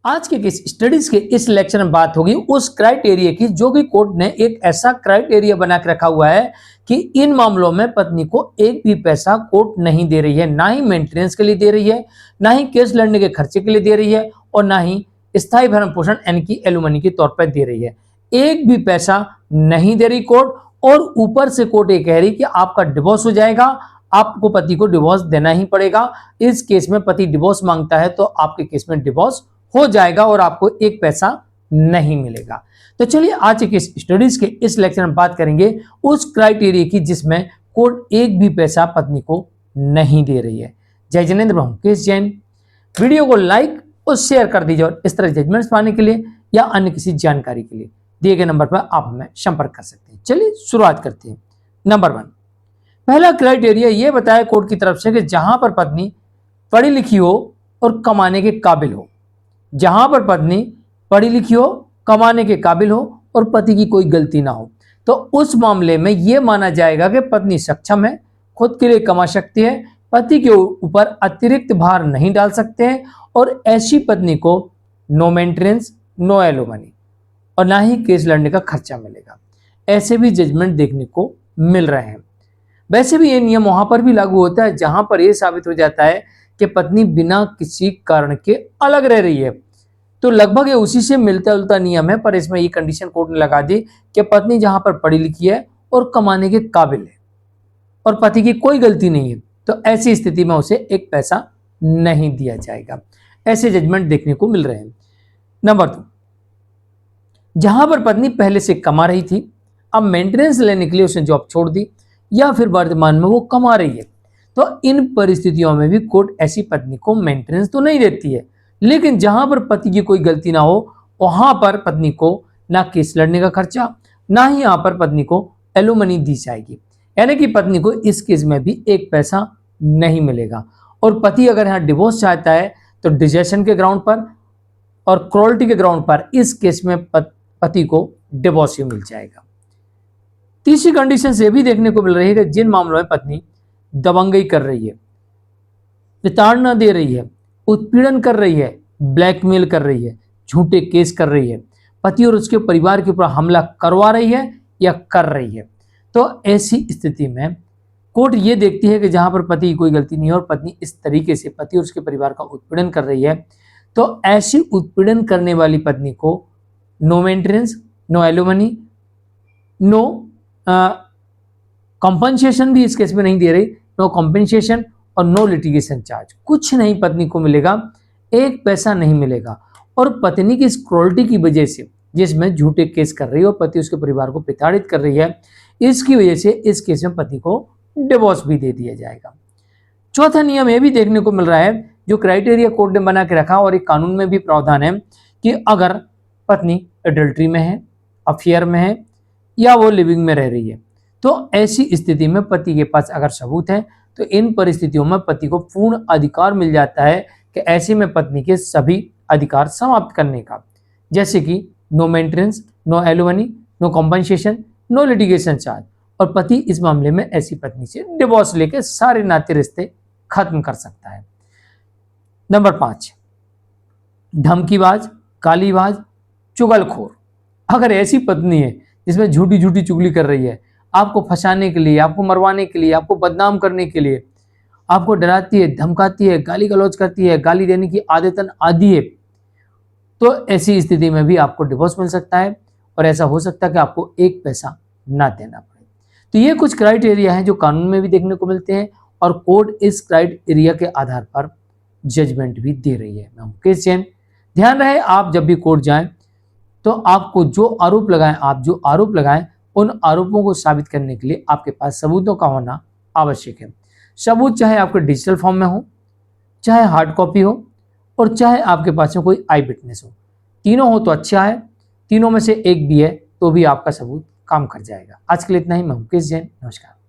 आज के किस स्टडीज के इस लेक्चर में बात होगी उस क्राइटेरिया की जो कि कोर्ट ने एक ऐसा क्राइटेरिया बना के रखा हुआ है कि इन मामलों में पत्नी को एक भी पैसा कोर्ट नहीं दे रही है, ना ही मेंटेनेंस के लिए दे रही है, ना ही केस लड़ने के खर्चे के लिए दे रही है और ना ही स्थायी भरण पोषण यानी कि एलुमनी के तौर पर दे रही है। एक भी पैसा नहीं दे रही कोर्ट, और ऊपर से कोर्ट ये कह रही कि आपका डिवोर्स हो जाएगा, आपको पति को डिवोर्स देना ही पड़ेगा। इस केस में पति डिवोर्स मांगता है तो आपके केस में डिवोर्स हो जाएगा और आपको एक पैसा नहीं मिलेगा। तो चलिए आज के स्टडीज के इस लेक्चर में बात करेंगे उस क्राइटेरिया की जिसमें कोर्ट एक भी पैसा पत्नी को नहीं दे रही है। जय जिनेंद्र, ब्रह्मकेश जैन। वीडियो को लाइक और शेयर कर दीजिए और इस तरह जजमेंट्स पाने के लिए या अन्य किसी जानकारी के लिए दिए गए नंबर पर आप हमें संपर्क कर सकते हैं। चलिए शुरुआत करते हैं। नंबर 1, पहला क्राइटेरिया यह बताया कोर्ट की तरफ से कि जहां पर पत्नी पढ़ी लिखी हो और कमाने के काबिल हो। जहां पर पत्नी पढ़ी लिखी हो, कमाने के काबिल हो और पति की कोई गलती ना हो, तो उस मामले में यह माना जाएगा कि पत्नी सक्षम है, खुद के लिए कमा सकती है, पति के ऊपर अतिरिक्त भार नहीं डाल सकते हैं और ऐसी पत्नी को नो मेंटेनेंस, नो एलिमनी और ना ही केस लड़ने का खर्चा मिलेगा। ऐसे भी जजमेंट देखने को मिल रहे हैं। वैसे भी ये नियम वहां पर भी लागू होता है जहां पर यह साबित हो जाता है कि पत्नी बिना किसी कारण के अलग रह रही है। तो लगभग ये उसी से मिलता जुलता नियम है, पर इसमें ये कंडीशन कोर्ट ने लगा दी कि पत्नी जहां पर पढ़ी लिखी है और कमाने के काबिल है और पति की कोई गलती नहीं है, तो ऐसी स्थिति में उसे एक पैसा नहीं दिया जाएगा। ऐसे जजमेंट देखने को मिल रहे हैं। नंबर 2, जहां पर पत्नी पहले से कमा रही थी, अब मेंटेनेंस लेने के लिए उसने जॉब छोड़ दी या फिर वर्तमान में वो कमा रही है, तो इन परिस्थितियों में भी कोर्ट ऐसी पत्नी को मेंटेनेंस तो नहीं देती है, लेकिन जहां पर पति की कोई गलती ना हो वहां पर पत्नी को ना केस लड़ने का खर्चा, ना ही यहां पर पत्नी को एलिमनी दी जाएगी। यानी कि पत्नी को इस केस में भी एक पैसा नहीं मिलेगा। और पति अगर यहां डिवोर्स चाहता है तो डिजेशन के ग्राउंड पर और क्रूरल्टी के ग्राउंड पर इस केस में पति को डिवोर्स ही मिल जाएगा। तीसरी कंडीशन से भी देखने को मिल रही है कि जिन मामलों में पत्नी दबंगई कर रही है, प्रताड़ना दे रही है, उत्पीड़न कर रही है, ब्लैकमेल कर रही है, झूठे केस कर रही है, पति और उसके परिवार के ऊपर हमला करवा रही है या कर रही है, तो ऐसी स्थिति में कोर्ट ये देखती है कि जहां पर पति की कोई गलती नहीं है और पत्नी इस तरीके से पति और उसके परिवार का उत्पीड़न कर रही है, तो ऐसी उत्पीड़न करने वाली पत्नी को no maintenance, no alimony, no compensation भी इस केस में नहीं दे रही, नो कंपनसेशन और नो लिटिगेशन चार्ज, कुछ नहीं पत्नी को मिलेगा, एक पैसा नहीं मिलेगा। और पत्नी की इस क्रूरल्टी की वजह से, जिसमें झूठे केस कर रही है और पति उसके परिवार को प्रताड़ित कर रही है, इसकी वजह से इस केस में पति को डिवोर्स भी दे दिया जाएगा। चौथा नियम यह भी देखने को मिल रहा है जो क्राइटेरिया कोर्ट ने बना के रखा और एक कानून में भी प्रावधान है कि अगर पत्नी एडल्ट्री में है, अफेयर में है या वो लिविंग में रह रही है, तो ऐसी स्थिति में पति के पास अगर सबूत है तो इन परिस्थितियों में पति को पूर्ण अधिकार मिल जाता है कि ऐसे में पत्नी के सभी अधिकार समाप्त करने का, जैसे कि no maintenance, no alimony, no compensation, no litigation charge. और पति इस मामले में ऐसी पत्नी से डिवोर्स लेकर सारे नाते रिश्ते खत्म कर सकता है। नंबर 5, धमकीबाज, गालीबाज, चुगलखोर। अगर ऐसी पत्नी है जिसमें झूठी झूठी चुगली कर रही है, आपको फंसाने के लिए, आपको मरवाने के लिए, आपको बदनाम करने के लिए, आपको डराती है, धमकाती है, गाली गलौज करती है, गाली देने की आदतन आदी है, तो ऐसी स्थिति में भी आपको डिवोर्स मिल सकता है और ऐसा हो सकता है कि आपको एक पैसा ना देना पड़े। तो ये कुछ क्राइटेरिया हैं जो कानून में भी देखने को मिलते हैं और कोर्ट इस क्राइटेरिया के आधार पर जजमेंट भी दे रही है। मैं मुकेश जैन। ध्यान रहे आप जब भी कोर्ट जाएं तो आपको जो आरोप लगाएं उन आरोपों को साबित करने के लिए आपके पास सबूतों का होना आवश्यक है। सबूत चाहे आपके डिजिटल फॉर्म में हो, चाहे हार्ड कॉपी हो और चाहे आपके पास में कोई आई विटनेस हो, तीनों हो तो अच्छा है, तीनों में से एक भी है तो भी आपका सबूत काम कर जाएगा। आज के लिए इतना ही। मैं मुकेश जैन, नमस्कार।